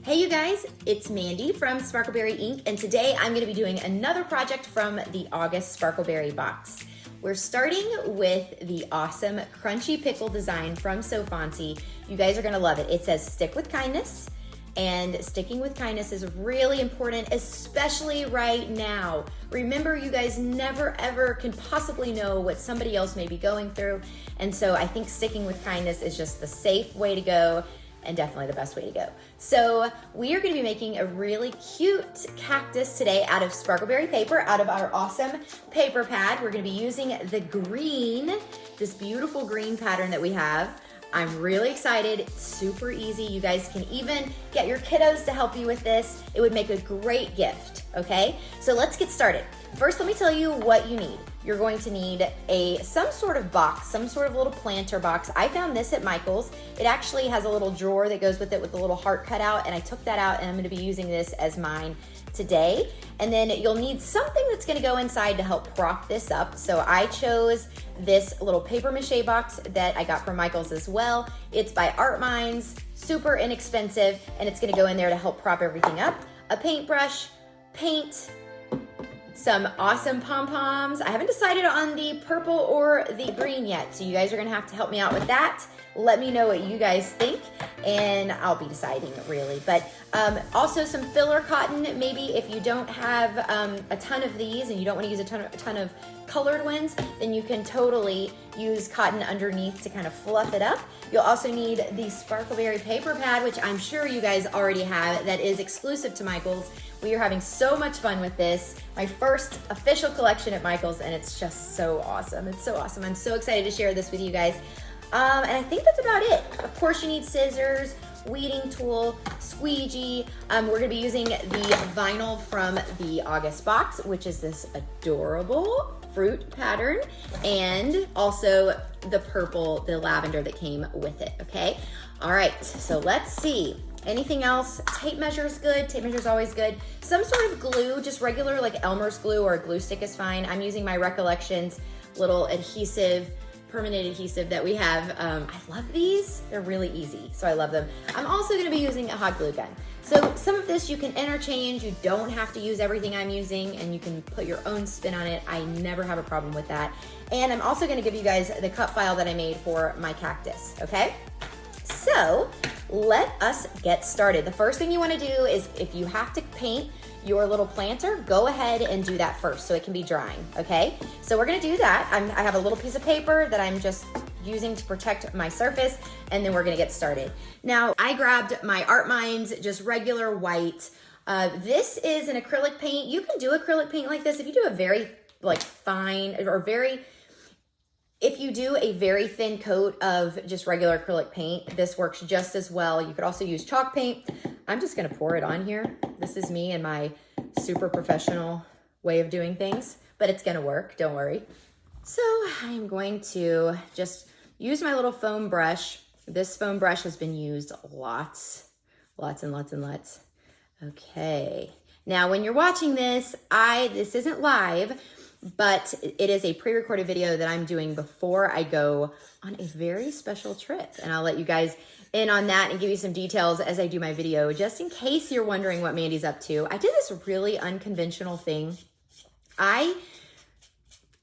Hey you guys, it's Mandy from SparkleBerry Inc. and today I'm going to be doing another project from the August SparkleBerry Box. We're starting with the awesome crunchy pickle design from SoFontsy. You guys are going to love it. It says stick with kindness, and sticking with kindness is really important, especially right now. Remember, you guys never ever can possibly know what somebody else may be going through, and so I think sticking with kindness is just the safe way to go and definitely the best way to go. So we are going to be making a really cute cactus today out of SparkleBerry paper, out of our awesome paper pad. We're going to be using the green, this beautiful green pattern that we have. I'm really excited. It's super easy. You guys can even get your kiddos to help you with this. It would make a great gift, okay? So let's get started. First, let me tell you what you need. You're going to need some sort of box, some sort of little planter box. I found this at Michael's. It actually has a little drawer that goes with it with a little heart cutout, and I took that out and I'm gonna be using this as mine today. And then you'll need something that's gonna go inside to help prop this up. So I chose this little paper mache box that I got from Michael's as well. It's by Art Minds, super inexpensive, and it's gonna go in there to help prop everything up. A paintbrush, paint, some awesome pom-poms. I haven't decided on the purple or the green yet, so you guys are gonna have to help me out with that. Let me know what you guys think, and I'll be deciding really. But also some filler cotton, maybe if you don't have a ton of these and you don't wanna use a ton of colored ones, then you can totally use cotton underneath to kind of fluff it up. You'll also need the SparkleBerry paper pad, which I'm sure you guys already have, that is exclusive to Michael's. We are having so much fun with this. My first official collection at Michael's, and it's just so awesome. It's so awesome. I'm so excited to share this with you guys. And I think that's about it. Of course, you need scissors, weeding tool, squeegee. We're gonna be using the vinyl from the August box, which is this adorable fruit pattern, and also the purple, the lavender that came with it, okay? All right, so let's see. Anything else? Tape measure is good. Tape measure is always good. Some sort of glue, just regular like Elmer's glue or a glue stick is fine. I'm using my Recollections little adhesive, permanent adhesive that we have. I love these. They're really easy, so I love them. I'm also gonna be using a hot glue gun. So some of this you can interchange. You don't have to use everything I'm using, and you can put your own spin on it. I never have a problem with that. And I'm also gonna give you guys the cut file that I made for my cactus, okay? So let us get started. The first thing you wanna do is, if you have to paint your little planter, go ahead and do that first so it can be drying, okay? So we're gonna do that. I have a little piece of paper that I'm just using to protect my surface, and then we're gonna get started. Now, I grabbed my Art Minds, just regular white. This is an acrylic paint. You can do acrylic paint like this if you do a very like fine or if you do a very thin coat of just regular acrylic paint, this works just as well. You could also use chalk paint. I'm just gonna pour it on here. This is me and my super professional way of doing things, but it's gonna work, don't worry. So I'm going to just use my little foam brush. This foam brush has been used lots and lots. Okay, now when you're watching this, this isn't live, but it is a pre-recorded video that I'm doing before I go on a very special trip. And I'll let you guys in on that and give you some details as I do my video, just in case you're wondering what Mandy's up to. I did this really unconventional thing. I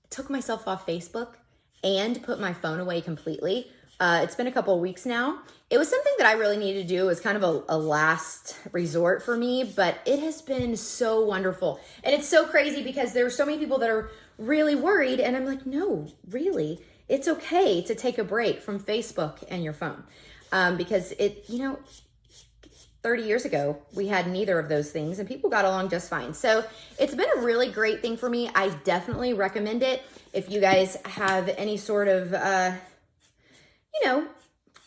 took myself off Facebook and put my phone away completely. It's been a couple of weeks now. It was something that I really needed to do. It was kind of a last resort for me, but it has been so wonderful. And it's so crazy because there are so many people that are really worried, and I'm like, no, really, it's okay to take a break from Facebook and your phone. Because 30 years ago, we had neither of those things and people got along just fine. So it's been a really great thing for me. I definitely recommend it. If you guys have any sort of,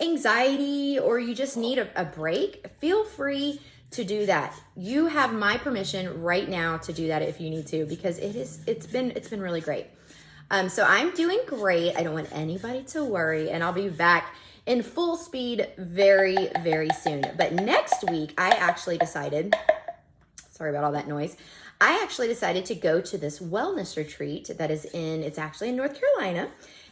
anxiety, or you just need a break, feel free to do that. You have my permission right now to do that if you need to, because it's been really great. So I'm doing great. I don't want anybody to worry, and I'll be back in full speed very, very soon. But next week, I actually decided, sorry about all that noise, I actually decided to go to this wellness retreat that is it's actually in North Carolina.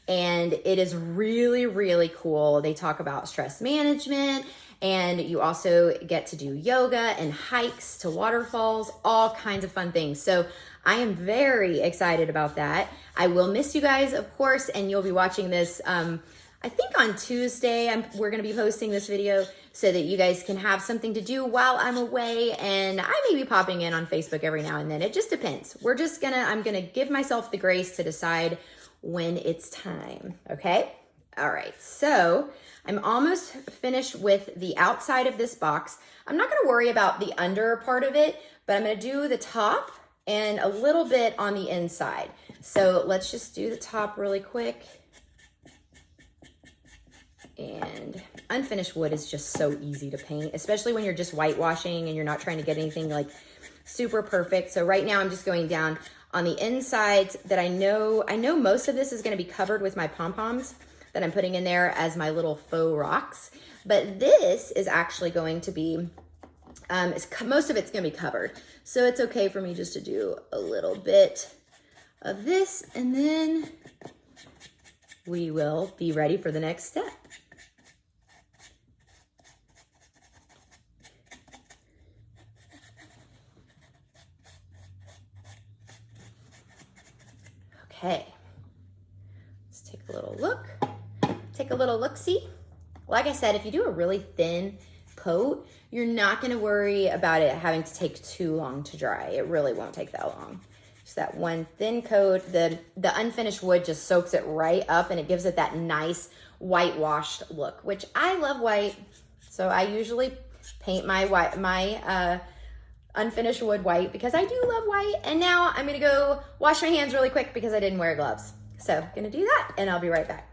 And it is really, really cool. They talk about stress management And you also get to do yoga and hikes to waterfalls, all kinds of fun things. So I am very excited about that. I will miss you guys, of course, and you'll be watching this, I think on Tuesday, we're gonna be posting this video so that you guys can have something to do while I'm away, and I may be popping in on Facebook every now and then. It just depends. I'm gonna give myself the grace to decide when it's time, okay? All right, so I'm almost finished with the outside of this box. I'm not gonna worry about the under part of it, but I'm gonna do the top and a little bit on the inside. So let's just do the top really quick. And unfinished wood is just so easy to paint, especially when you're just whitewashing and you're not trying to get anything like super perfect. So right now I'm just going down on the insides that I know most of this is gonna be covered with my pom-poms that I'm putting in there as my little faux rocks. But this is actually going to be, most of it's gonna be covered. So it's okay for me just to do a little bit of this, and then we will be ready for the next step. Okay, let's take a little look. Take a little look-see. Like I said, if you do a really thin coat, you're not gonna worry about it having to take too long to dry. It really won't take that long. Just that one thin coat. The unfinished wood just soaks it right up and it gives it that nice whitewashed look, which I love white. So I usually paint my unfinished wood white because I do love white. And now I'm gonna go wash my hands really quick because I didn't wear gloves. So I'm gonna do that and I'll be right back.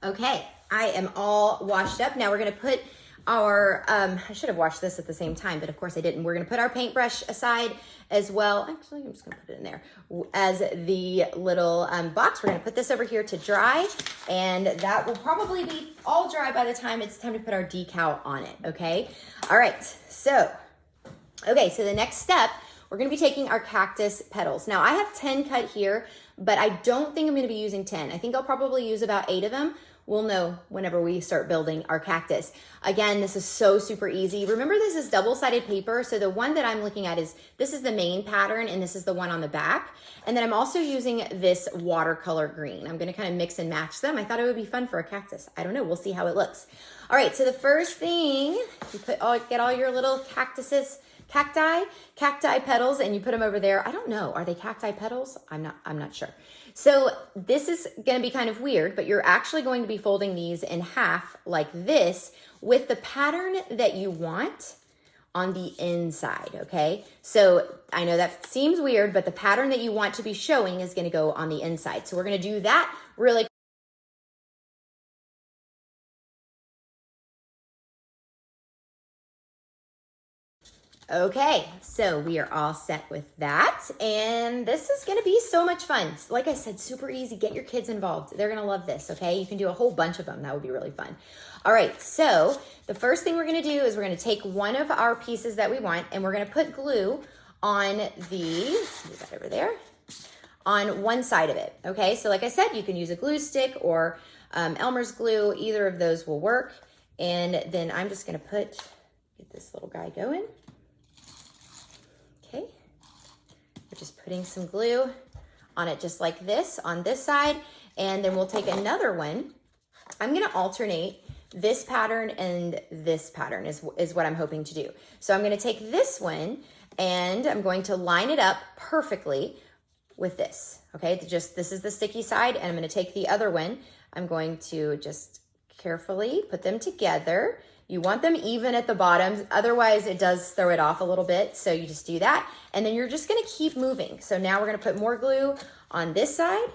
Okay, I am all washed up. Now we're gonna put our, I should have washed this at the same time, but of course I didn't. We're gonna put our paintbrush aside as well. Actually, I'm just gonna put it in there as the little box. We're gonna put this over here to dry, and that will probably be all dry by the time it's time to put our decal on it, okay? All right, so the next step, we're gonna be taking our cactus petals. Now I have 10 cut here, but I don't think I'm gonna be using 10. I think I'll probably use about 8 of them. We'll know whenever we start building our cactus. Again, this is so super easy. Remember, this is double-sided paper. So the one that I'm looking at this is the main pattern and this is the one on the back. And then I'm also using this watercolor green. I'm gonna kind of mix and match them. I thought it would be fun for a cactus. I don't know, we'll see how it looks. All right, so the first thing, you get all your little cacti petals, and you put them over there. I don't know, are they cacti petals? I'm not sure. So this is gonna be kind of weird, but you're actually going to be folding these in half like this with the pattern that you want on the inside, okay? So I know that seems weird, but the pattern that you want to be showing is gonna go on the inside. So we're gonna do that really. Okay, so we are all set with that, and this is gonna be so much fun. Like I said, super easy. Get your kids involved. They're gonna love this, okay? You can do a whole bunch of them. That would be really fun. All right, so the first thing we're gonna do is we're gonna take one of our pieces that we want, and we're gonna put glue on let's move that over there, on one side of it, okay? So like I said, you can use a glue stick or Elmer's glue. Either of those will work. And then I'm just gonna get this little guy going. Okay, we're just putting some glue on it just like this on this side, and then we'll take another one. I'm gonna alternate this pattern and this pattern is what I'm hoping to do. So I'm gonna take this one and I'm going to line it up perfectly with this, okay? This is the sticky side, and I'm gonna take the other one. I'm going to just carefully put them together. You want them even at the bottom, otherwise it does throw it off a little bit, so you just do that. And then you're just gonna keep moving. So now we're gonna put more glue on this side.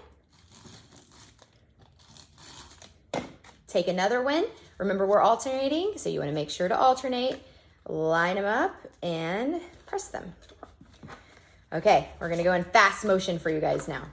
Take another one. Remember, we're alternating, so you wanna make sure to alternate. Line them up and press them. Okay, we're gonna go in fast motion for you guys now.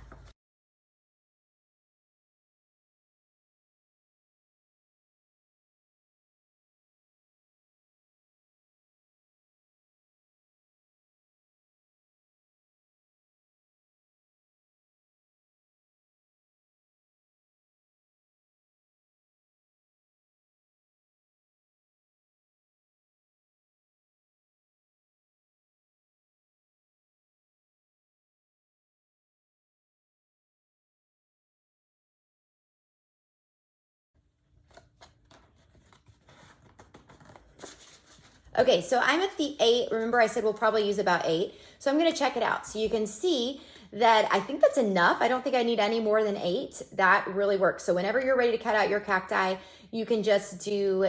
Okay, so I'm at the 8. Remember I said we'll probably use about 8. So I'm gonna check it out. So you can see that I think that's enough. I don't think I need any more than 8. That really works. So whenever you're ready to cut out your cacti, you can just do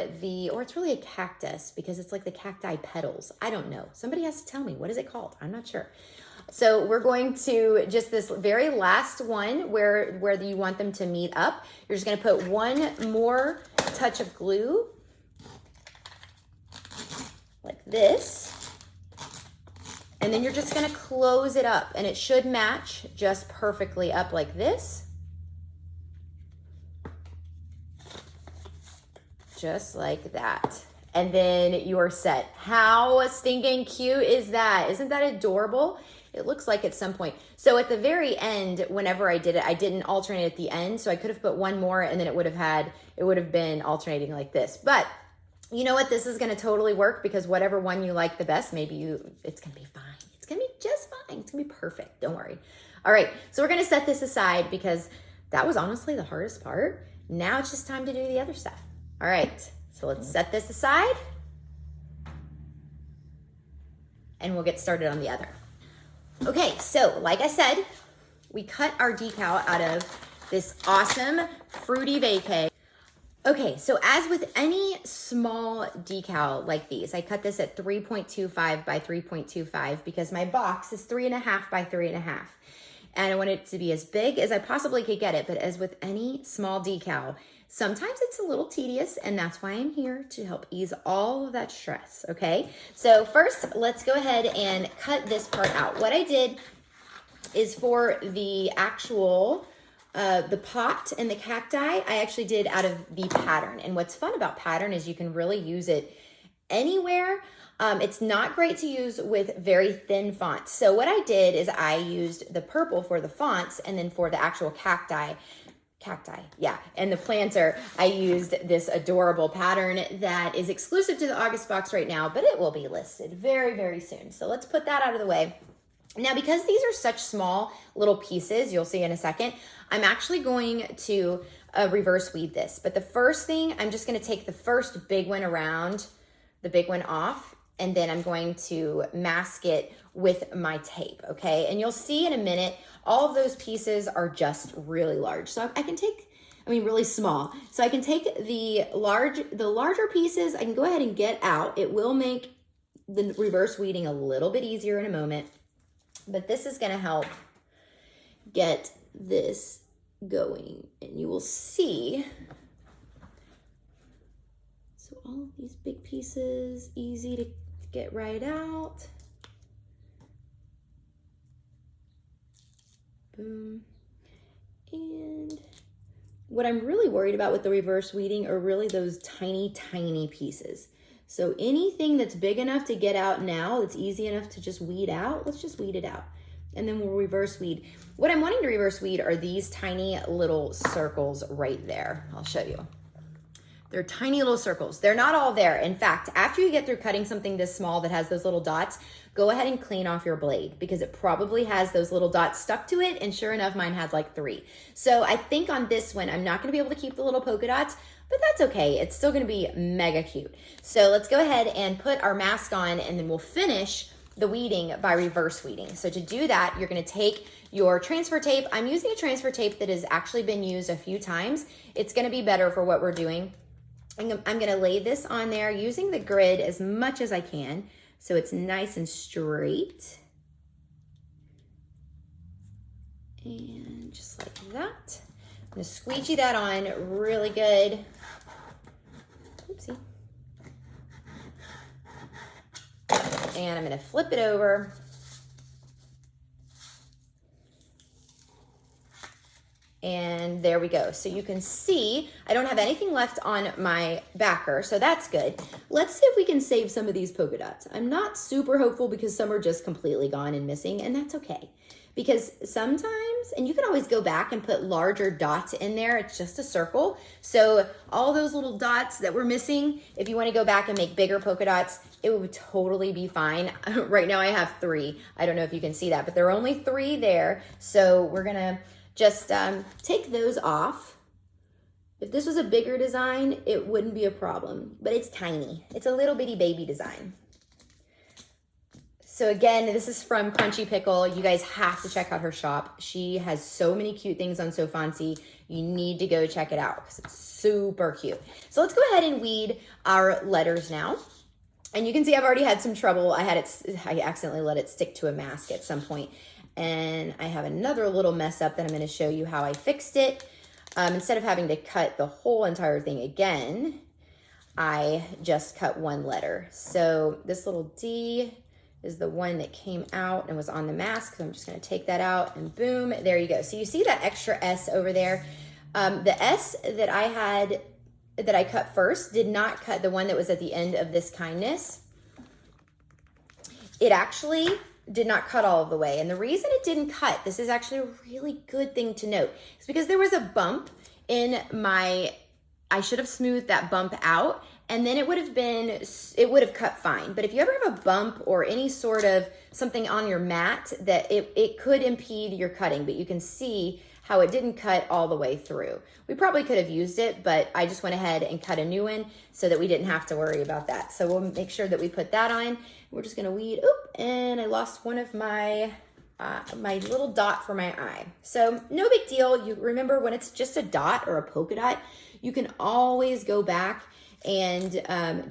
or it's really a cactus because it's like the cacti petals. I don't know. Somebody has to tell me. What is it called? I'm not sure. So we're going to just this very last one where you want them to meet up. You're just gonna put one more touch of glue like this. And then you're just gonna close it up and it should match just perfectly up like this. Just like that. And then you're set. How stinking cute is that? Isn't that adorable? It looks like at some point. So at the very end, whenever I did it, I didn't alternate at the end. So I could have put one more and then it would have been alternating like this. But you know what? This is gonna totally work because whatever one you like the best, it's gonna be fine. It's gonna be just fine. It's gonna be perfect. Don't worry. All right, so we're gonna set this aside because that was honestly the hardest part. Now it's just time to do the other stuff. All right, so let's set this aside and we'll get started on the other. Okay, so like I said, we cut our decal out of this awesome fruity vacay. Okay, so as with any small decal like these, I cut this at 3.25 by 3.25 because my box is 3.5 by 3.5. And I want it to be as big as I possibly could get it, but as with any small decal, sometimes it's a little tedious, and that's why I'm here to help ease all of that stress, okay? So first, let's go ahead and cut this part out. What I did is for the actual, the pot and the cacti, I actually did out of the pattern. And what's fun about pattern is you can really use it anywhere. It's not great to use with very thin fonts. So what I did is I used the purple for the fonts, and then for the actual cacti, yeah, and the planter, I used this adorable pattern that is exclusive to the August box right now, but it will be listed very, very soon. So let's put that out of the way. Now, because these are such small little pieces, you'll see in a second, I'm actually going to reverse weed this. But the first thing, I'm just gonna take the first big one around, the big one off, and then I'm going to mask it with my tape, okay? And you'll see in a minute, all of those pieces are just really large. So I can take, really small. So I can take the larger pieces, I can go ahead and get out. It will make the reverse weeding a little bit easier in a moment, but this is gonna help get this going. And you will see, so all of these big pieces, easy to get right out. Boom. And what I'm really worried about with the reverse weeding are really those tiny, tiny pieces. So anything that's big enough to get out now, that's easy enough to just weed out, let's just weed it out. And then we'll reverse weed. What I'm wanting to reverse weed are these tiny little circles right there. I'll show you. They're tiny little circles. They're not all there. In fact, after you get through cutting something this small that has those little dots, go ahead and clean off your blade because it probably has those little dots stuck to it. And sure enough, mine had like 3. So I think on this one, I'm not gonna be able to keep the little polka dots, but that's okay. It's still gonna be mega cute. So let's go ahead and put our mask on, and then we'll finish the weeding by reverse weeding. So to do that, you're gonna take your transfer tape. I'm using a transfer tape that has actually been used a few times. It's gonna be better for what we're doing. I'm gonna lay this on there using the grid as much as I can so it's nice and straight. And just like that. I'm gonna squeegee that on really good. Oopsie. And I'm gonna flip it over. And there we go. So you can see, I don't have anything left on my backer, so that's good. Let's see if we can save some of these polka dots. I'm not super hopeful because some are just completely gone and missing, and that's okay. Because sometimes, and you can always go back and put larger dots in there, it's just a circle. So all those little dots that we're missing, if you wanna go back and make bigger polka dots, it would totally be fine. Right now I have 3. I don't know if you can see that, but there are only 3 there. So we're gonna just take those off If this was a bigger design, it wouldn't be a problem, but it's tiny. It's a little bitty baby design. So again, this is from Crunchy Pickle. You guys have to check out her shop. She has so many cute things on SoFontsy. You need to go check it out because it's super cute. So let's go ahead and weed our letters now. And you can see I've already had some trouble. I accidentally let it stick to a mask at some point. And I have another little mess up that I'm going to show you how I fixed it. Instead of having to cut the whole entire thing again, I just cut one letter. So this little D is the one that came out and was on the mask. So I'm just going to take that out and boom, there you go. So you see that extra S over there? The S that I cut first did not cut the one that was at the end of this kindness. It actually did not cut all of the way. And the reason it didn't cut, this is actually a really good thing to note, is because there was a bump in I should have smoothed that bump out, and then it would have cut fine. But if you ever have a bump or any sort of something on your mat, that it could impede your cutting, but you can see how it didn't cut all the way through. We probably could have used it, but I just went ahead and cut a new one so that we didn't have to worry about that. So we'll make sure that we put that on. We're just gonna weed, and I lost one of my little dot for my eye. So no big deal. You remember when it's just a dot or a polka dot, you can always go back and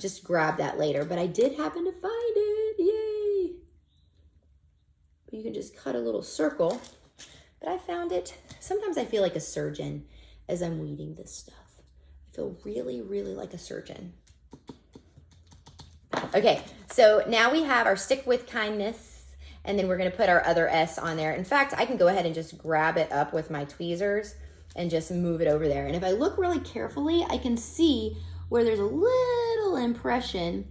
just grab that later. But I did happen to find it, yay. But you can just cut a little circle, but I found it. Sometimes I feel like a surgeon as I'm weeding this stuff. I feel really, really like a surgeon. Okay, so now we have our stick with kindness, and then we're gonna put our other S on there. In fact, I can go ahead and just grab it up with my tweezers and just move it over there. And if I look really carefully, I can see where there's a little impression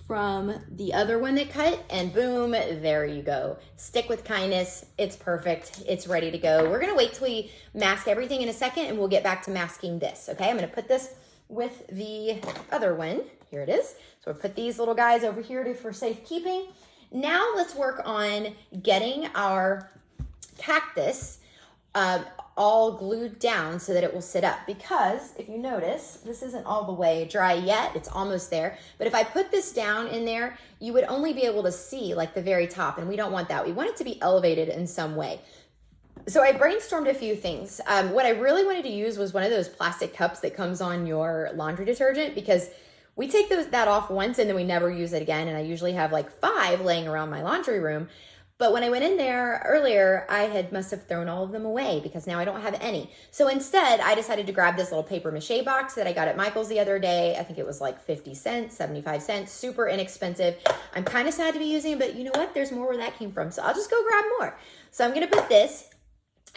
from the other one that cut, and boom, there you go. Stick with kindness, it's perfect, it's ready to go. We're gonna wait till we mask everything in a second, and we'll get back to masking this, okay? I'm gonna put this with the other one. Here it is. So we'll put these little guys over here for safekeeping. Now let's work on getting our cactus all glued down so that it will sit up, because if you notice, this isn't all the way dry yet. It's almost there. But if I put this down in there, you would only be able to see like the very top, and we don't want that. We want it to be elevated in some way. So I brainstormed a few things. What I really wanted to use was one of those plastic cups that comes on your laundry detergent, because we take that off once and then we never use it again. And I usually have like 5 laying around my laundry room. But when I went in there earlier, I must have thrown all of them away because now I don't have any. So instead, I decided to grab this little paper mache box that I got at Michael's the other day. I think it was like 50 cents, 75 cents, super inexpensive. I'm kind of sad to be using it, but you know what? There's more where that came from. So I'll just go grab more. So I'm gonna put this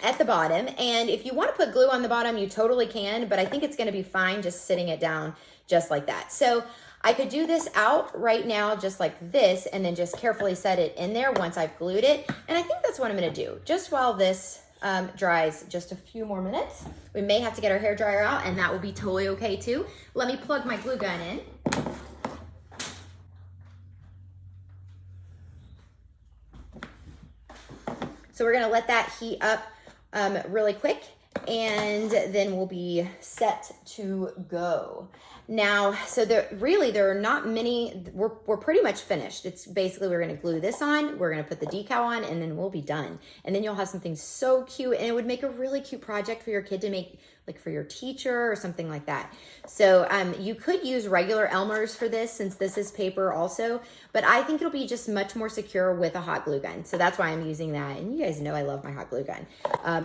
at the bottom. And if you want to put glue on the bottom, you totally can, but I think it's gonna be fine just sitting it down just like that. So I could do this out right now just like this, and then just carefully set it in there once I've glued it. And I think that's what I'm gonna do, just while this dries just a few more minutes. We may have to get our hair dryer out, and that will be totally okay too. Let me plug my glue gun in. So we're gonna let that heat up really quick, and then we'll be set to go. Now, so there are not many, we're pretty much finished. It's basically, we're gonna glue this on, we're gonna put the decal on, and then we'll be done. And then you'll have something so cute, and it would make a really cute project for your kid to make, like for your teacher or something like that. So you could use regular Elmer's for this, since this is paper also, but I think it'll be just much more secure with a hot glue gun. So that's why I'm using that. And you guys know I love my hot glue gun.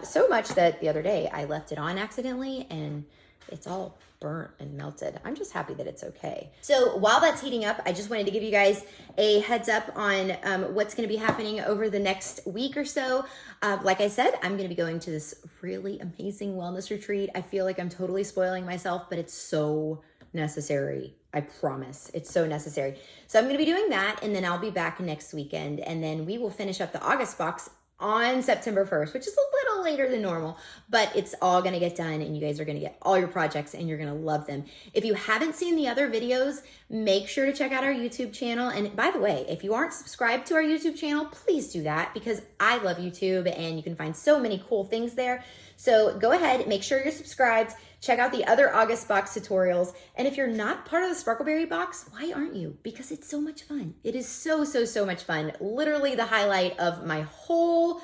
So much that the other day I left it on accidentally, and it's all burnt and melted. I'm just happy that it's okay. So while that's heating up, I just wanted to give you guys a heads up on what's gonna be happening over the next week or so. Like I said, I'm gonna be going to this really amazing wellness retreat. I feel like I'm totally spoiling myself, but it's so necessary. I promise, it's so necessary. So I'm gonna be doing that, and then I'll be back next weekend, and then we will finish up the August box on September 1st, which is a little later than normal, but it's all gonna get done, and you guys are gonna get all your projects, and you're gonna love them. If you haven't seen the other videos, make sure to check out our YouTube channel. And by the way, if you aren't subscribed to our YouTube channel, please do that, because I love YouTube, and you can find so many cool things there. So go ahead, make sure you're subscribed. Check out the other August box tutorials. And if you're not part of the SparkleBerry box, why aren't you? Because it's so much fun. It is so, so, so much fun. Literally the highlight of my whole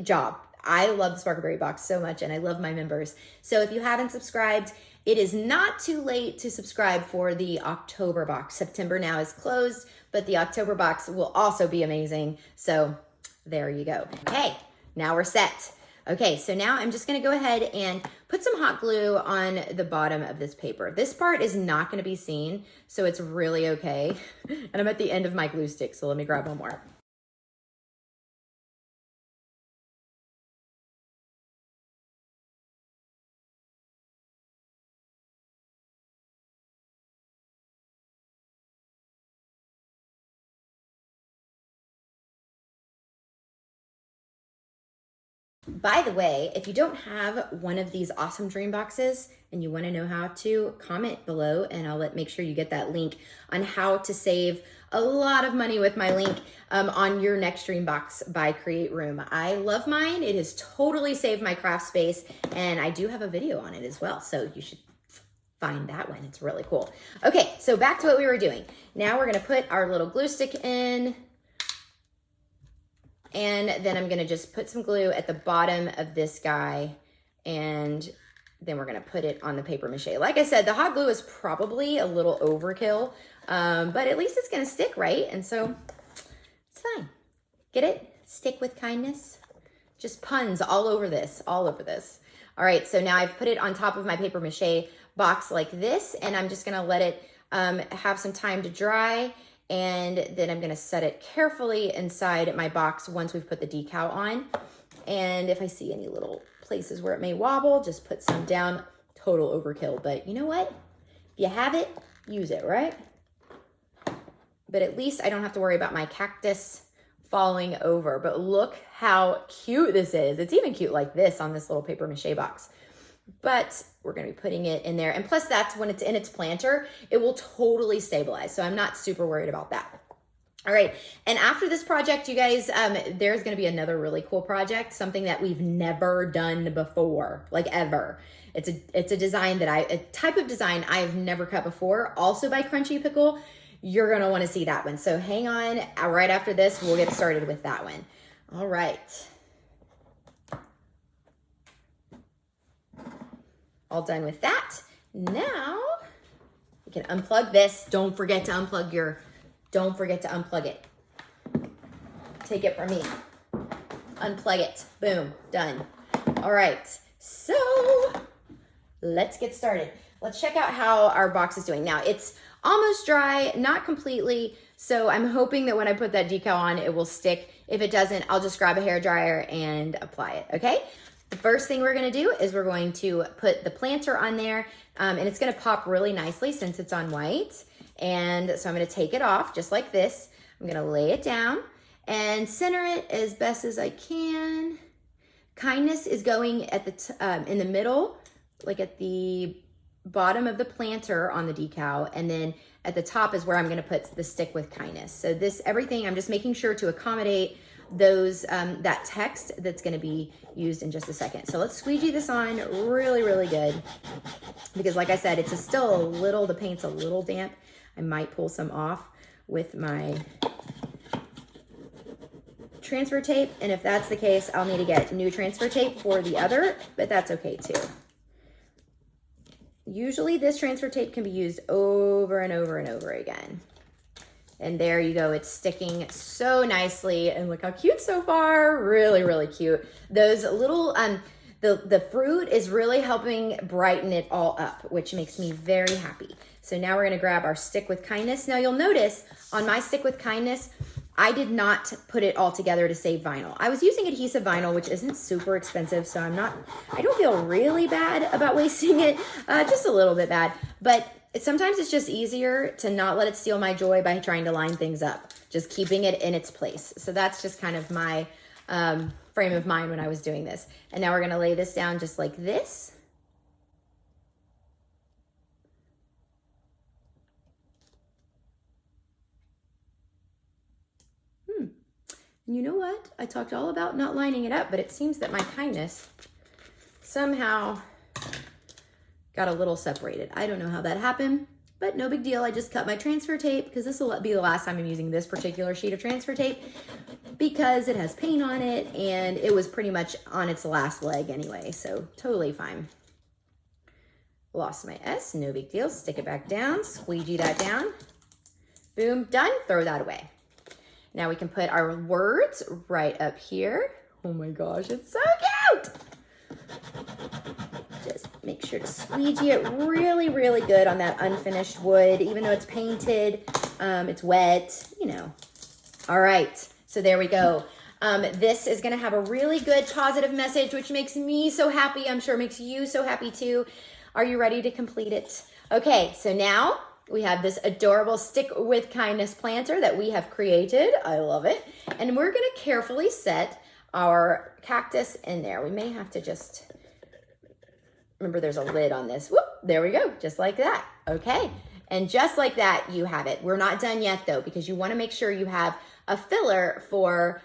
job. I love the SparkleBerry box so much, and I love my members. So if you haven't subscribed, it is not too late to subscribe for the October box. September now is closed, but the October box will also be amazing. So there you go. Okay, now we're set. Okay, so now I'm just gonna go ahead and put some hot glue on the bottom of this paper. This part is not gonna be seen, so it's really okay. And I'm at the end of my glue stick, so let me grab one more. By the way, if you don't have one of these awesome dream boxes and you want to know how to, comment below and I'll make sure you get that link on how to save a lot of money with my link on your next dream box by Create Room. I love mine. It has totally saved my craft space, and I do have a video on it as well, so you should find that one. It's really cool. Okay, so back to what we were doing. Now we're going to put our little glue stick in. And then I'm gonna just put some glue at the bottom of this guy, and then we're gonna put it on the paper mache. Like I said, the hot glue is probably a little overkill, but at least it's gonna stick, right? And so it's fine. Get it? Stick with kindness. Just puns all over this, all over this. All right, so now I've put it on top of my paper mache box like this, and I'm just gonna let it have some time to dry. And then I'm gonna set it carefully inside my box once we've put the decal on. And if I see any little places where it may wobble, just put some down. Total overkill, but you know what? If you have it, use it, right? But at least I don't have to worry about my cactus falling over. But look how cute this is. It's even cute like this on this little paper mache box. But we're gonna be putting it in there. And plus that's when it's in its planter, it will totally stabilize. So I'm not super worried about that. All right, and after this project, you guys, there's gonna be another really cool project, something that we've never done before, like ever. It's a design that a type of design I've never cut before, also by Crunchy Pickle. You're gonna wanna see that one. So hang on, right after this, we'll get started with that one. All right. All done with that. Now we can unplug this. Don't forget to unplug it. Take it from me. Unplug it. Boom, done. All right, so let's get started. Let's check out how our box is doing. Now it's almost dry, not completely. So I'm hoping that when I put that decal on, it will stick. If it doesn't, I'll just grab a hairdryer and apply it, okay? The first thing we're gonna do is we're going to put the planter on there, and it's gonna pop really nicely since it's on white. And so I'm gonna take it off just like this. I'm gonna lay it down and center it as best as I can. Kindness is going at the in the middle, like at the bottom of the planter on the decal, and then at the top is where I'm gonna put the stick with kindness. So this, everything, I'm just making sure to accommodate those, that text that's gonna be used in just a second. So let's squeegee this on really, really good, because like I said, it's still a little, the paint's a little damp. I might pull some off with my transfer tape, and if that's the case, I'll need to get new transfer tape for the other, but that's okay too. Usually this transfer tape can be used over and over and over again. And there you go, it's sticking so nicely, and look how cute so far. Really, really cute. Those little, the fruit is really helping brighten it all up, which makes me very happy. So now we're gonna grab our stick with kindness. Now you'll notice on my stick with kindness, I did not put it all together to save vinyl. I was using adhesive vinyl, which isn't super expensive, so I don't feel really bad about wasting it, just a little bit bad, but sometimes it's just easier to not let it steal my joy by trying to line things up, just keeping it in its place. So that's just kind of my frame of mind when I was doing this. And now we're gonna lay this down just like this. And you know what? I talked all about not lining it up, but it seems that my kindness somehow got a little separated. I don't know how that happened, but no big deal. I just cut my transfer tape because this will be the last time I'm using this particular sheet of transfer tape because it has paint on it and it was pretty much on its last leg anyway, so totally fine. Lost my S, no big deal. Stick it back down, squeegee that down. Boom, done, throw that away. Now we can put our words right up here. Oh my gosh, it's so cute. Just make sure to squeegee it really, really good on that unfinished wood. Even though it's painted, it's wet, you know. All right, so there we go. This is gonna have a really good positive message, which makes me so happy. I'm sure it makes you so happy too. Are you ready to complete it? Okay, so now we have this adorable Stick with Kindness planter that we have created. I love it. And we're gonna carefully set our cactus in there. We may have to just, remember there's a lid on this. Whoop, there we go, just like that. Okay, and just like that, you have it. We're not done yet though, because you wanna make sure you have a filler for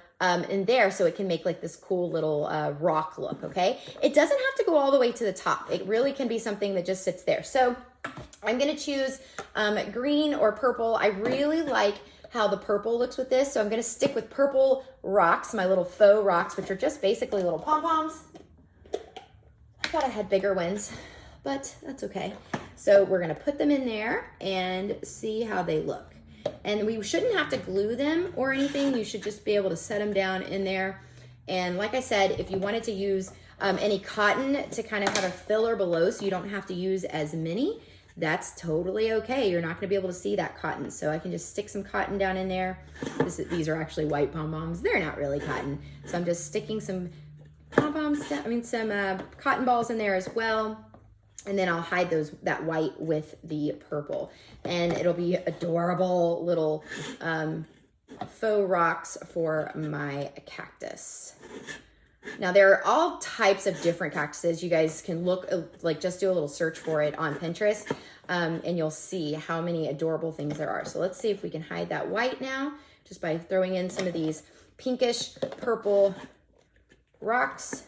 in there so it can make like this cool little rock look, okay? It doesn't have to go all the way to the top. It really can be something that just sits there. So I'm gonna choose green or purple. I really like how the purple looks with this, so I'm gonna stick with purple rocks, my little faux rocks, which are just basically little pom-poms. I thought I had bigger ones, but that's okay. So we're gonna put them in there and see how they look. And we shouldn't have to glue them or anything. You should just be able to set them down in there. And like I said, if you wanted to use any cotton to kind of have a filler below so you don't have to use as many, that's totally okay. You're not gonna be able to see that cotton. So I can just stick some cotton down in there. These are actually white pom-poms. They're not really cotton. So I'm just sticking some pom-poms, some cotton balls in there as well. And then I'll hide that white with the purple. And it'll be adorable little faux rocks for my cactus. Now there are all types of different cactuses. You guys can look, like just do a little search for it on Pinterest and you'll see how many adorable things there are. So let's see if we can hide that white now just by throwing in some of these pinkish purple rocks,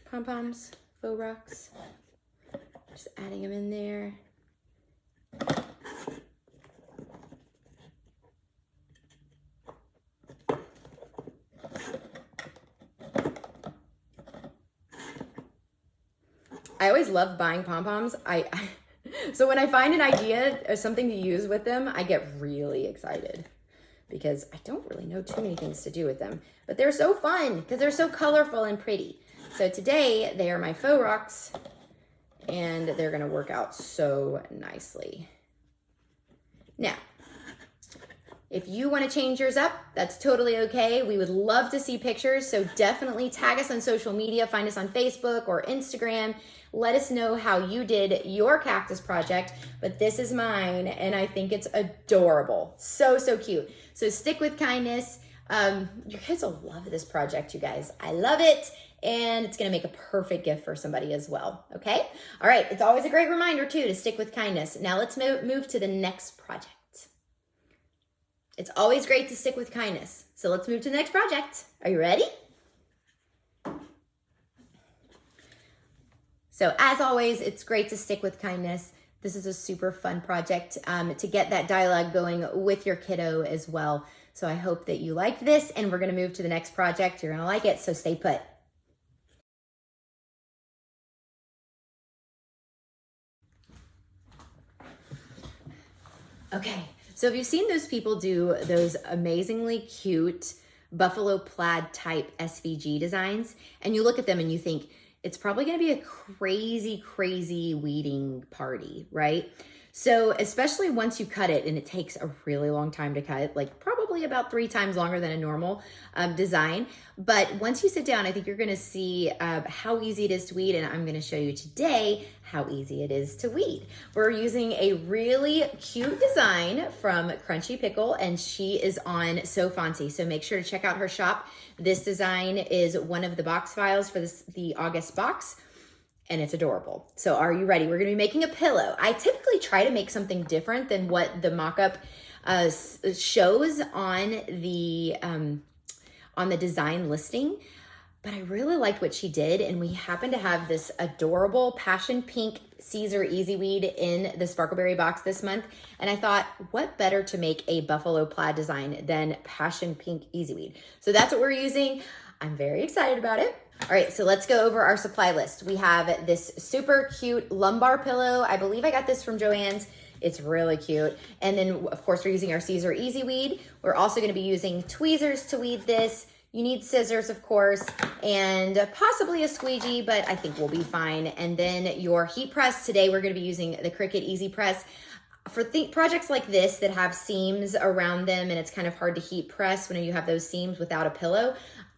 pom-poms. Faux rocks, just adding them in there. I always love buying pom-poms. So when I find an idea or something to use with them, I get really excited because I don't really know too many things to do with them, but they're so fun because they're so colorful and pretty. So today they are my faux rocks and they're gonna work out so nicely. Now, if you wanna change yours up, that's totally okay. We would love to see pictures, so definitely tag us on social media, find us on Facebook or Instagram. Let us know how you did your cactus project, but this is mine and I think it's adorable. So, so cute. So stick with kindness. Your kids will love this project, you guys. I love it. And it's gonna make a perfect gift for somebody as well, okay? All right, it's always a great reminder too to stick with kindness. Now let's move to the next project. It's always great to stick with kindness. So let's move to the next project. Are you ready? So as always, it's great to stick with kindness. This is a super fun project to get that dialogue going with your kiddo as well. So I hope that you like this and we're gonna move to the next project. You're gonna like it, so stay put. Okay, so have you seen those people do those amazingly cute Buffalo Plaid type SVG designs? And you look at them and you think, it's probably gonna be a crazy, crazy weeding party, right? So especially once you cut it, and it takes a really long time to cut it, like probably about 3 times longer than a normal design. But once you sit down, I think you're gonna see how easy it is to weed, and I'm gonna show you today how easy it is to weed. We're using a really cute design from Pickle, and she is on SoFontsy, so make sure to check out her shop. This design is one of the box files for the August box. And it's adorable. So are you ready? We're gonna be making a pillow. I typically try to make something different than what the mock-up shows on the design listing. but I really liked what she did, and we happen to have this adorable passion pink Siser Easyweed in the SparkleBerry box this month, and I thought, what better to make a Buffalo Plaid design than passion pink Easyweed? So that's what we're using. I'm very excited about it. All right, so let's go over our supply list. We have this super cute lumbar pillow. I believe I got this from Joann's. It's really cute. And then, of course, we're using our Siser Easyweed. We're also gonna be using tweezers to weed this. You need scissors, of course, and possibly a squeegee, but I think we'll be fine. And then your heat press. Today, we're gonna be using the Cricut Easy Press. For projects like this that have seams around them and it's kind of hard to heat press when you have those seams without a pillow,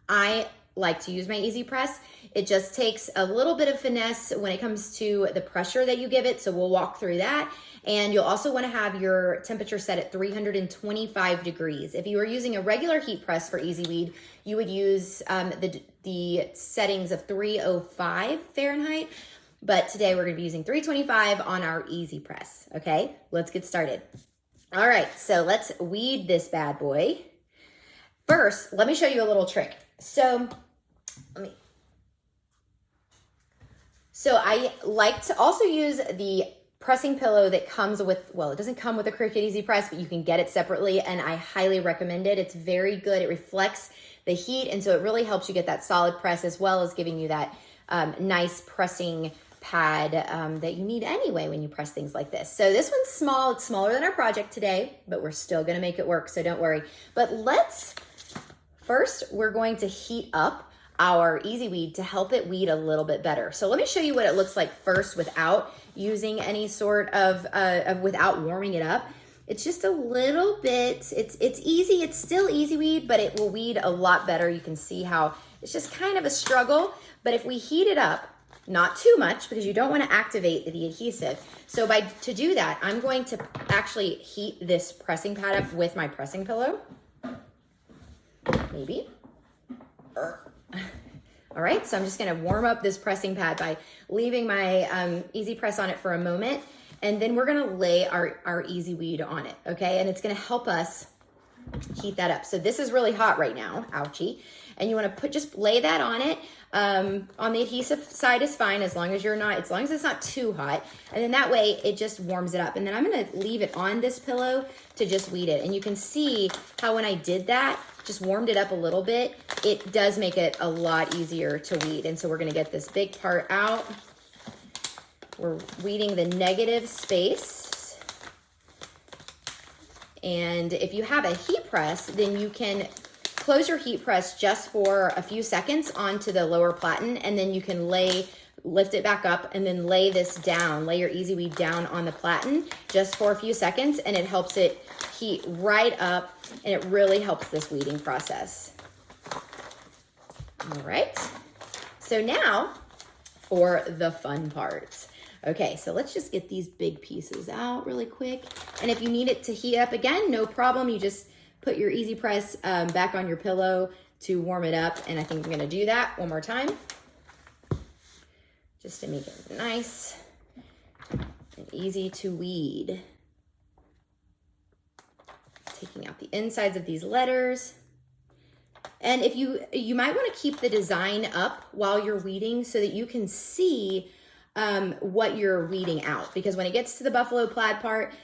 I like to use my Easy Press. It just takes a little bit of finesse when it comes to the pressure that you give it, so we'll walk through that. And you'll also want to have your temperature set at 325 degrees. If you were using a regular heat press for Easyweed, you would use the settings of 305 Fahrenheit, but today we're gonna be using 325 on our Easy Press, okay? Let's get started. All right, so let's weed this bad boy. First, let me show you a little trick. So I like to also use the pressing pillow that comes with, well, it doesn't come with a Cricut Easy Press, but you can get it separately, and I highly recommend it. It's very good. It reflects the heat, and so it really helps you get that solid press as well as giving you that nice pressing pad that you need anyway when you press things like this. So this one's small. It's smaller than our project today, but we're still gonna make it work, so don't worry. But first, we're going to heat up our Easyweed to help it weed a little bit better. So let me show you what it looks like first without using any sort of, without warming it up. It's just a little bit, it's easy, it's still Easyweed, but it will weed a lot better. You can see how it's just kind of a struggle, but if we heat it up, not too much because you don't want to activate the adhesive. So to do that, I'm going to actually heat this pressing pad up with my pressing pillow. Maybe. All right, so I'm just gonna warm up this pressing pad by leaving my Easy Press on it for a moment, and then we're gonna lay our Easyweed on it, okay? And it's gonna help us heat that up. So this is really hot right now, ouchie. And you wanna just lay that on it. On the adhesive side is fine as long as it's not too hot. And then that way it just warms it up. And then I'm gonna leave it on this pillow to just weed it. And you can see how when I did that, just warmed it up a little bit, it does make it a lot easier to weed. And so we're gonna get this big part out. We're weeding the negative space. And if you have a heat press, then you can close your heat press just for a few seconds onto the lower platen, and then you can lift it back up and then lay this down, lay your Easyweed down on the platen just for a few seconds, and it helps it heat right up, and it really helps this weeding process. All right, so now for the fun part. Okay, so let's just get these big pieces out really quick. And if you need it to heat up again, no problem. You just put your Easy Press back on your pillow to warm it up. And I think I'm gonna do that one more time, just to make it nice and easy to weed. Taking out the insides of these letters. And if you might want to keep the design up while you're weeding so that you can see what you're weeding out. Because when it gets to the Buffalo Plaid part,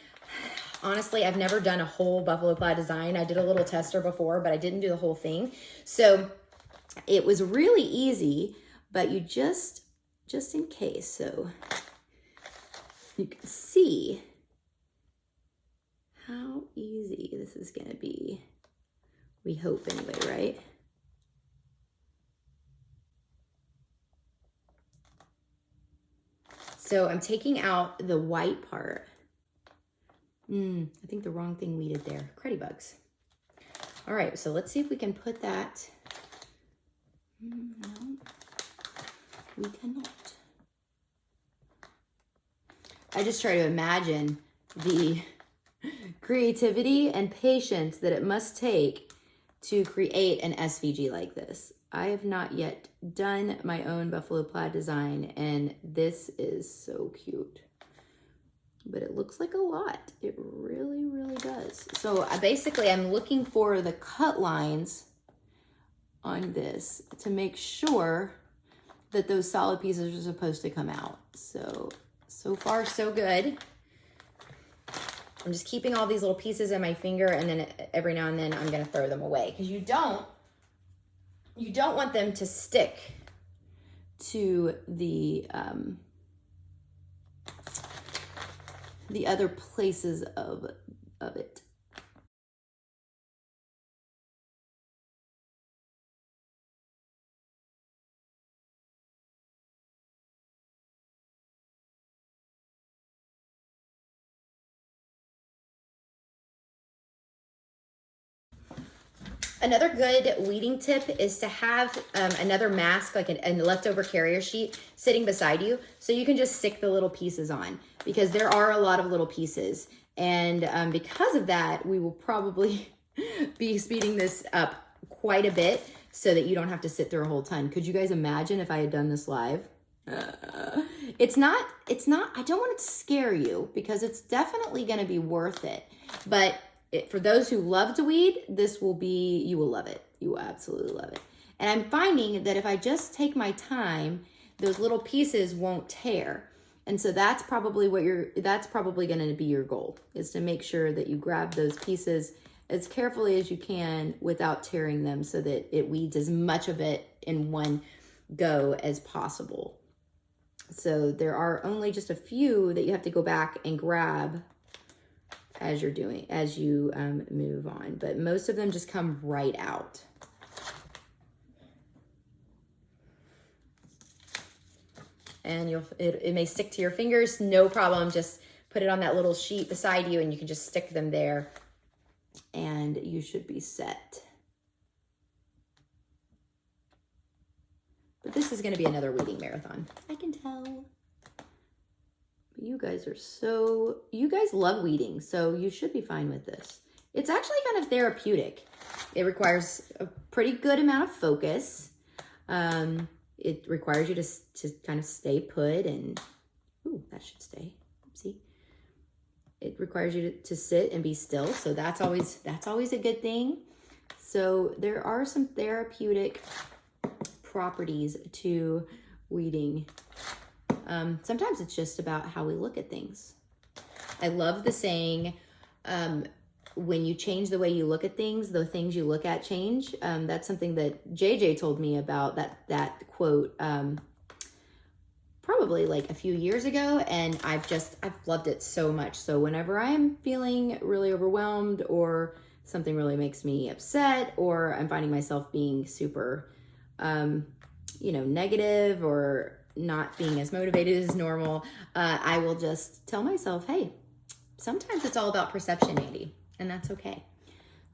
honestly, I've never done a whole Buffalo Plaid design. I did a little tester before, but I didn't do the whole thing. So it was really easy, but you just in case, so you can see how easy this is gonna be. We hope anyway, right? So I'm taking out the white part. I think the wrong thing weeded there. Cruddy bugs. All right, so let's see if we can put that. No, we cannot. I just try to imagine the creativity and patience that it must take to create an SVG like this. I have not yet done my own Buffalo Plaid design, and this is so cute. But it looks like a lot. It really, really does. So basically I'm looking for the cut lines on this to make sure that those solid pieces are supposed to come out. So far so good. I'm just keeping all these little pieces in my finger, and then every now and then I'm gonna throw them away, because you don't want them to stick to the other places of it. Another good weeding tip is to have another mask, like a leftover carrier sheet, sitting beside you, so you can just stick the little pieces on, because there are a lot of little pieces. And because of that, we will probably be speeding this up quite a bit so that you don't have to sit through a whole ton. Could you guys imagine if I had done this live? It's not, I don't want it to scare you, because it's definitely gonna be worth it. But for those who love to weed, you will love it. You will absolutely love it. And I'm finding that if I just take my time, those little pieces won't tear. And so that's probably going to be your goal, is to make sure that you grab those pieces as carefully as you can without tearing them, so that it weeds as much of it in one go as possible. So there are only just a few that you have to go back and grab as you move on, but most of them just come right out. And it may stick to your fingers, no problem. Just put it on that little sheet beside you, and you can just stick them there, and you should be set. But this is going to be another weeding marathon, I can tell. You guys love weeding, so you should be fine with this. It's actually kind of therapeutic. It requires a pretty good amount of focus. It requires you to kind of stay put, and ooh, that should stay. Oopsie. It requires you to sit and be still, so that's always a good thing. So there are some therapeutic properties to weeding. Sometimes it's just about how we look at things. I love the saying, when you change the way you look at things, the things you look at change. That's something that JJ told me about, that quote, probably like a few years ago. And I've loved it so much. So whenever I'm feeling really overwhelmed, or something really makes me upset, or I'm finding myself being super, negative, or not being as motivated as normal, I will just tell myself, hey, sometimes it's all about perception, Mandy, and that's okay.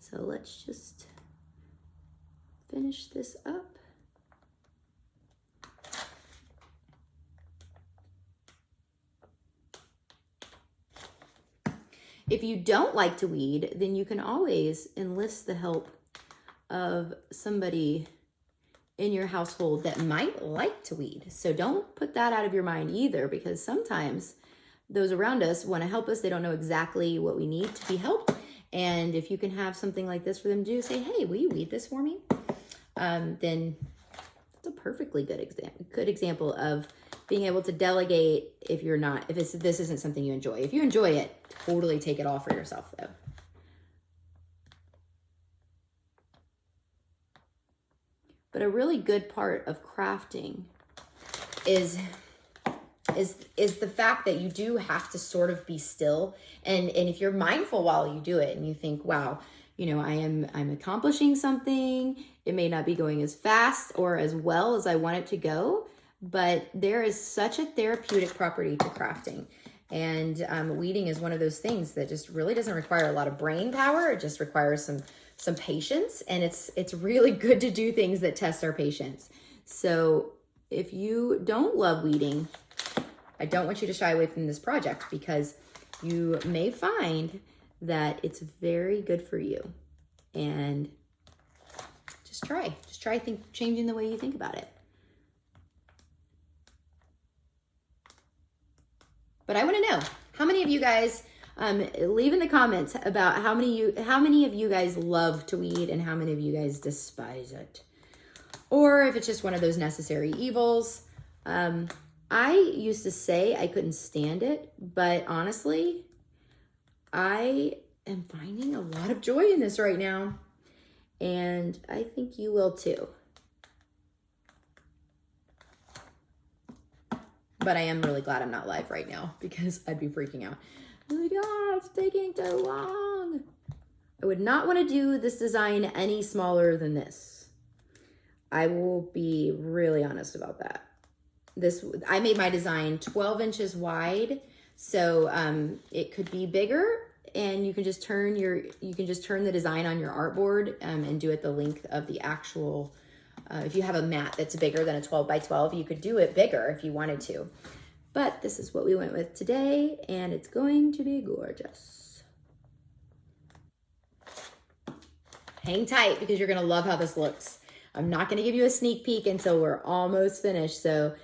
So let's just finish this up. If you don't like to weed, then you can always enlist the help of somebody in your household that might like to weed. So don't put that out of your mind either, because sometimes those around us want to help us. They don't know exactly what we need to be helped. And if you can have something like this for them to do, say, hey, will you weed this for me? Then it's a perfectly good example of being able to delegate if this isn't something you enjoy. If you enjoy it, totally take it all for yourself though. But a really good part of crafting is the fact that you do have to sort of be still. And if you're mindful while you do it, and you think, wow, I'm accomplishing something. It may not be going as fast or as well as I want it to go, but there is such a therapeutic property to crafting. And weeding is one of those things that just really doesn't require a lot of brain power. It just requires some patience, and it's really good to do things that test our patience. So if you don't love weeding, I don't want you to shy away from this project, because you may find that it's very good for you. And just try changing the way you think about it. But I want to know, how many of you guys, leave in the comments about how many of you guys love to weed and how many of you guys despise it. or if it's just one of those necessary evils. I used to say I couldn't stand it, but honestly, I am finding a lot of joy in this right now, and I think you will too. But I am really glad I'm not live right now because I'd be freaking out. I'm like, oh, it's taking too long. I would not want to do this design any smaller than this. I will be really honest about that. I made my design 12 inches wide, so it could be bigger, and you can just turn the design on your artboard and do it the length of the actual. If you have a mat that's bigger than a 12 by 12, you could do it bigger if you wanted to. But this is what we went with today, and it's going to be gorgeous. Hang tight because you're gonna love how this looks. I'm not gonna give you a sneak peek until we're almost finished, so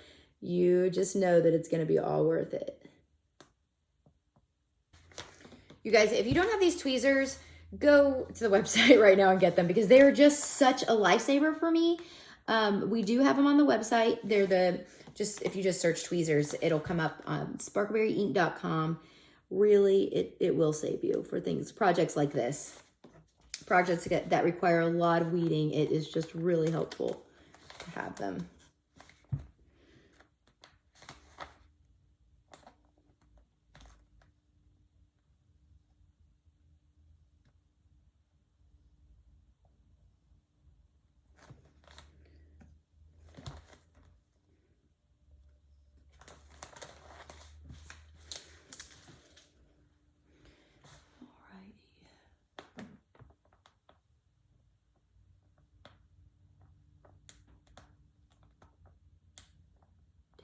you just know that it's gonna be all worth it. You guys, if you don't have these tweezers, go to the website right now and get them because they are just such a lifesaver for me. We do have them on the website. They're if you just search tweezers, it'll come up on SparkleBerryInk.com. Really, it will save you for projects like this. Projects that require a lot of weeding. It is just really helpful to have them.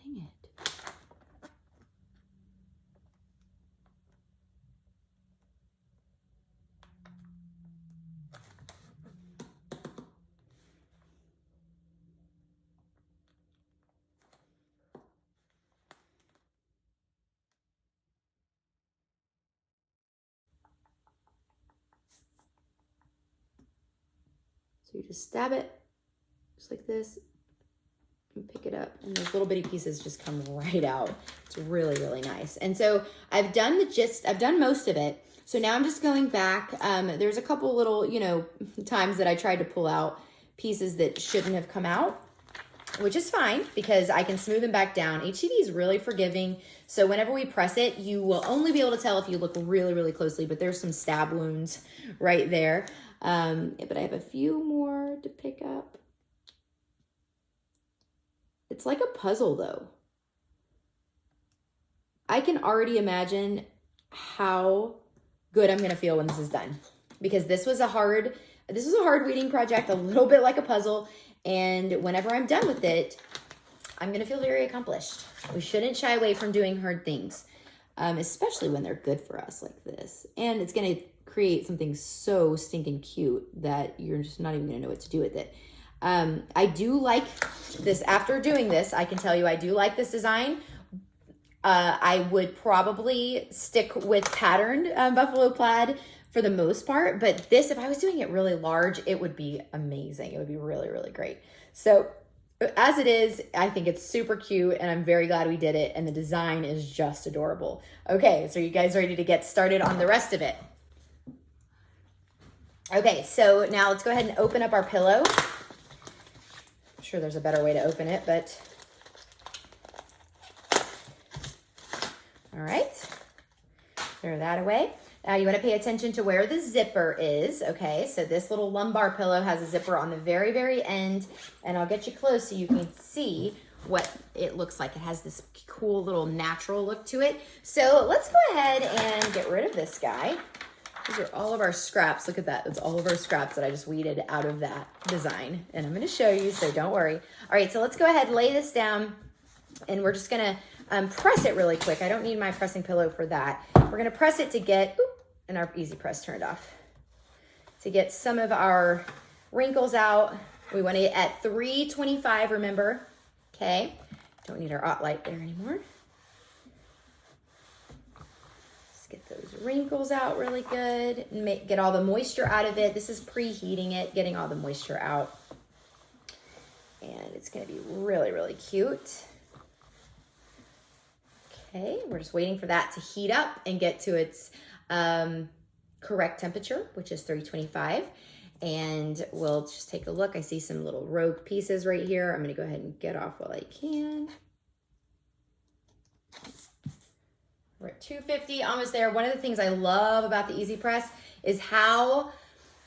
Dang it. So you just stab it just like this and pick it up, and those little bitty pieces just come right out. It's really, really nice. And so I've done most of it. So now I'm just going back. There's a couple little, times that I tried to pull out pieces that shouldn't have come out, which is fine because I can smooth them back down. HTV is really forgiving. So whenever we press it, you will only be able to tell if you look really, really closely, but there's some stab wounds right there. But I have a few more to pick up. It's like a puzzle though. I can already imagine how good I'm gonna feel when this is done, because this was a hard weeding project, a little bit like a puzzle. And whenever I'm done with it, I'm gonna feel very accomplished. We shouldn't shy away from doing hard things, especially when they're good for us like this. And it's gonna create something so stinking cute that you're just not even gonna know what to do with it. I do like this. After doing this, I can tell you I do like this design. I would probably stick with patterned Buffalo Plaid for the most part, but this, if I was doing it really large, it would be amazing. It would be really, really great. So as it is, I think it's super cute, and I'm very glad we did it, and the design is just adorable. Okay, so you guys ready to get started on the rest of it? Okay, so now let's go ahead and open up our pillow. I'm sure there's a better way to open it, but all right, throw that away. Now you want to pay attention to where the zipper is. Okay, so this little lumbar pillow has a zipper on the very, very end, and I'll get you close so you can see what it looks like. It has this cool little natural look to it. So let's go ahead and get rid of this guy. These are all of our scraps. Look at that. It's all of our scraps that I just weeded out of that design. And I'm going to show you, so don't worry. All right, so let's go ahead, lay this down, and we're just going to press it really quick. I don't need my pressing pillow for that. We're going to press it to get, and our easy press turned off, to get some of our wrinkles out. We want it at 325, remember? Okay. Don't need our hot light there anymore. Get those wrinkles out really good and get all the moisture out of it. This is preheating it, getting all the moisture out. it's gonna be really, really cute. Okay, we're just waiting for that to heat up and get to its correct temperature, which is 325. And we'll just take a look. I see some little rogue pieces right here. I'm gonna go ahead and get off while I can. We're at 250, almost there. One of the things I love about the Easy Press is how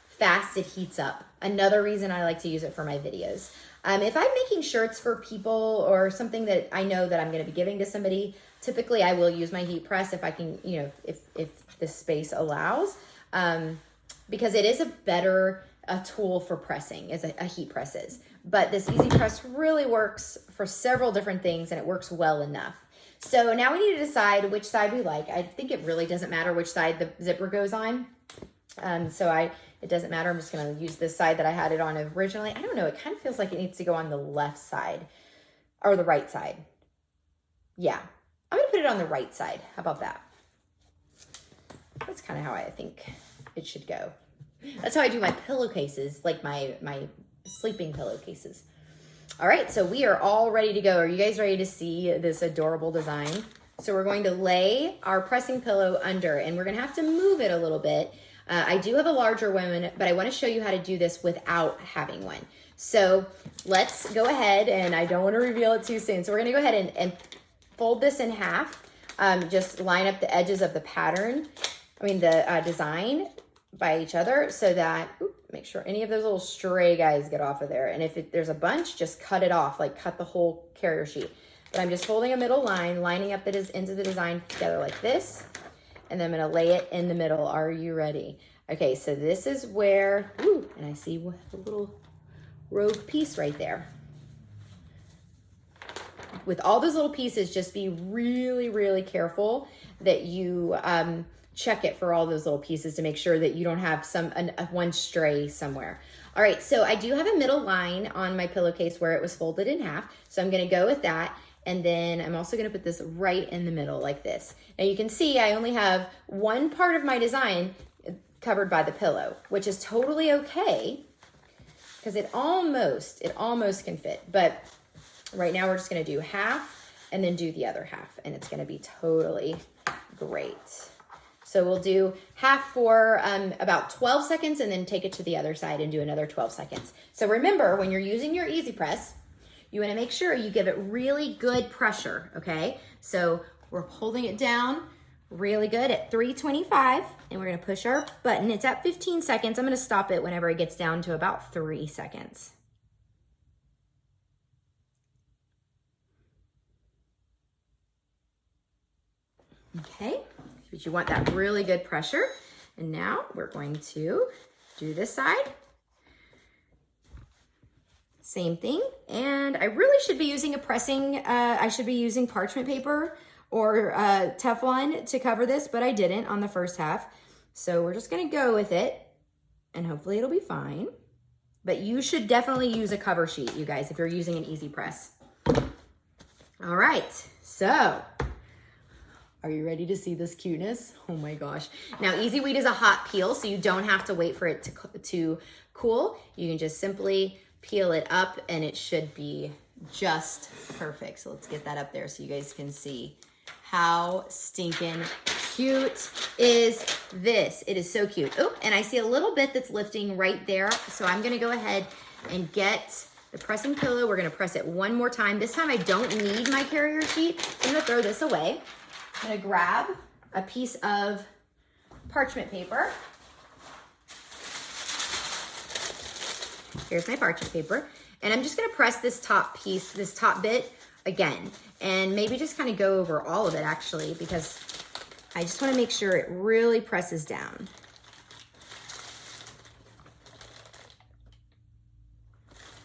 fast it heats up. Another reason I like to use it for my videos. If I'm making shirts for people or something that I know that I'm gonna be giving to somebody, typically I will use my heat press if I can, you know, if the space allows, because it is a better tool for pressing, as a heat press is. But this Easy Press really works for several different things, and it works well enough. So now we need to decide which side we like. I think it really doesn't matter which side the zipper goes on. It doesn't matter. I'm just gonna use this side that I had it on originally. I don't know, it kind of feels like it needs to go on the left side or the right side. Yeah, I'm gonna put it on the right side. How about that? That's kind of how I think it should go. That's how I do my pillowcases, like my sleeping pillowcases. All right, so we are all ready to go. Are you guys ready to see this adorable design? So we're going to lay our pressing pillow under, and we're gonna have to move it a little bit. I do have a larger one, but I wanna show you how to do this without having one. So let's go ahead, and I don't wanna reveal it too soon. So we're gonna go ahead and fold this in half. Just line up the edges of the pattern, the design by each other, so that, make sure any of those little stray guys get off of there. And if there's a bunch, just cut it off, like cut the whole carrier sheet. But I'm just folding a middle line, lining up the ends of the design together like this, and then I'm gonna lay it in the middle. Are you ready? Okay, so this is where, and I see a little rogue piece right there. With all those little pieces, just be really, really careful that you check it for all those little pieces to make sure that you don't have one stray somewhere. All right, so I do have a middle line on my pillowcase where it was folded in half. So I'm gonna go with that. And then I'm also gonna put this right in the middle like this. Now you can see I only have one part of my design covered by the pillow, which is totally okay, because it almost can fit. But right now we're just gonna do half and then do the other half, and it's gonna be totally great. So we'll do half for about 12 seconds and then take it to the other side and do another 12 seconds. So remember, when you're using your Easy Press, you wanna make sure you give it really good pressure, okay? So we're holding it down really good at 325, and we're gonna push our button. It's at 15 seconds. I'm gonna stop it whenever it gets down to about 3 seconds. Okay, but you want that really good pressure. And now we're going to do this side. Same thing. And I really should be using I should be using parchment paper or Teflon to cover this, but I didn't on the first half. So we're just gonna go with it, and hopefully it'll be fine. But you should definitely use a cover sheet, you guys, if you're using an Easy Press. All right, so are you ready to see this cuteness? Oh my gosh. Now, Easy Weed is a hot peel, so you don't have to wait for it to cool. You can just simply peel it up, and it should be just perfect. So let's get that up there so you guys can see how stinking cute is this. It is so cute. Oh, and I see a little bit that's lifting right there. So I'm gonna go ahead and get the pressing pillow. We're gonna press it one more time. This time I don't need my carrier sheet. So I'm gonna throw this away. I'm gonna grab a piece of parchment paper. Here's my parchment paper. And I'm just gonna press this top piece, this top bit again, and maybe just kind of go over all of it actually, because I just wanna make sure it really presses down.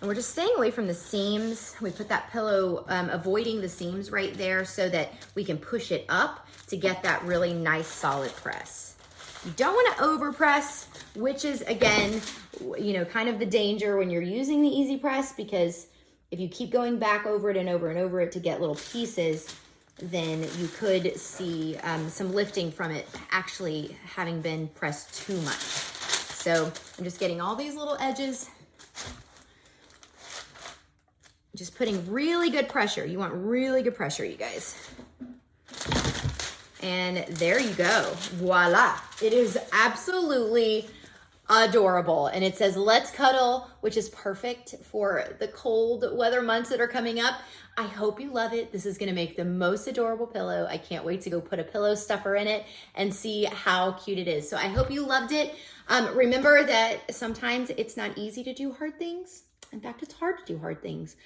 And we're just staying away from the seams. We put that pillow, avoiding the seams right there so that we can push it up to get that really nice solid press. You don't wanna overpress, which is again, kind of the danger when you're using the Easy Press, because if you keep going back over it and over it to get little pieces, then you could see some lifting from it actually having been pressed too much. So I'm just getting all these little edges Just putting really good pressure. You want really good pressure, you guys. And there you go. Voila. It is absolutely adorable. And it says, let's cuddle, which is perfect for the cold weather months that are coming up. I hope you love it. This is gonna make the most adorable pillow. I can't wait to go put a pillow stuffer in it and see how cute it is. So I hope you loved it. Remember that sometimes it's not easy to do hard things. In fact, it's hard to do hard things,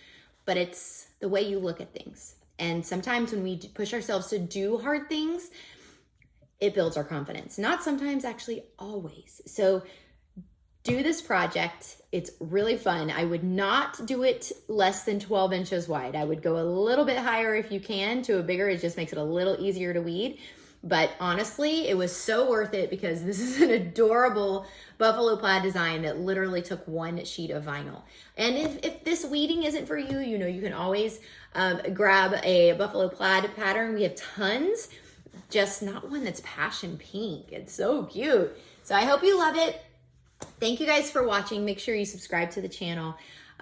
but it's the way you look at things. And sometimes when we push ourselves to do hard things, it builds our confidence. Not sometimes, actually always. So do this project. It's really fun. I would not do it less than 12 inches wide. I would go a little bit higher if you can to a bigger. It just makes it a little easier to weed. But honestly, it was so worth it because this is an adorable Buffalo Plaid design that literally took one sheet of vinyl. And if this weeding isn't for you, you know, you can always grab a Buffalo Plaid pattern. We have tons, just not one that's passion pink. It's so cute. So I hope you love it. Thank you guys for watching. Make sure you subscribe to the channel.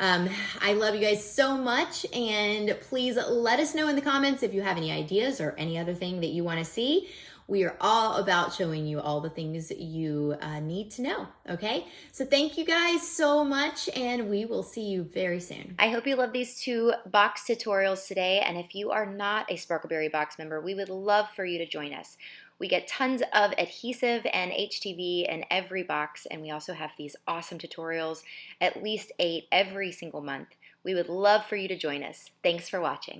I love you guys so much, and please let us know in the comments if you have any ideas or any other thing that you want to see. We are all about showing you all the things you need to know, okay? So thank you guys so much, and we will see you very soon. I hope you love these 2 box tutorials today, and if you are not a SparkleBerry Box member, we would love for you to join us. We get tons of adhesive and HTV in every box, and we also have these awesome tutorials, at least 8 every single month. We would love for you to join us. Thanks for watching.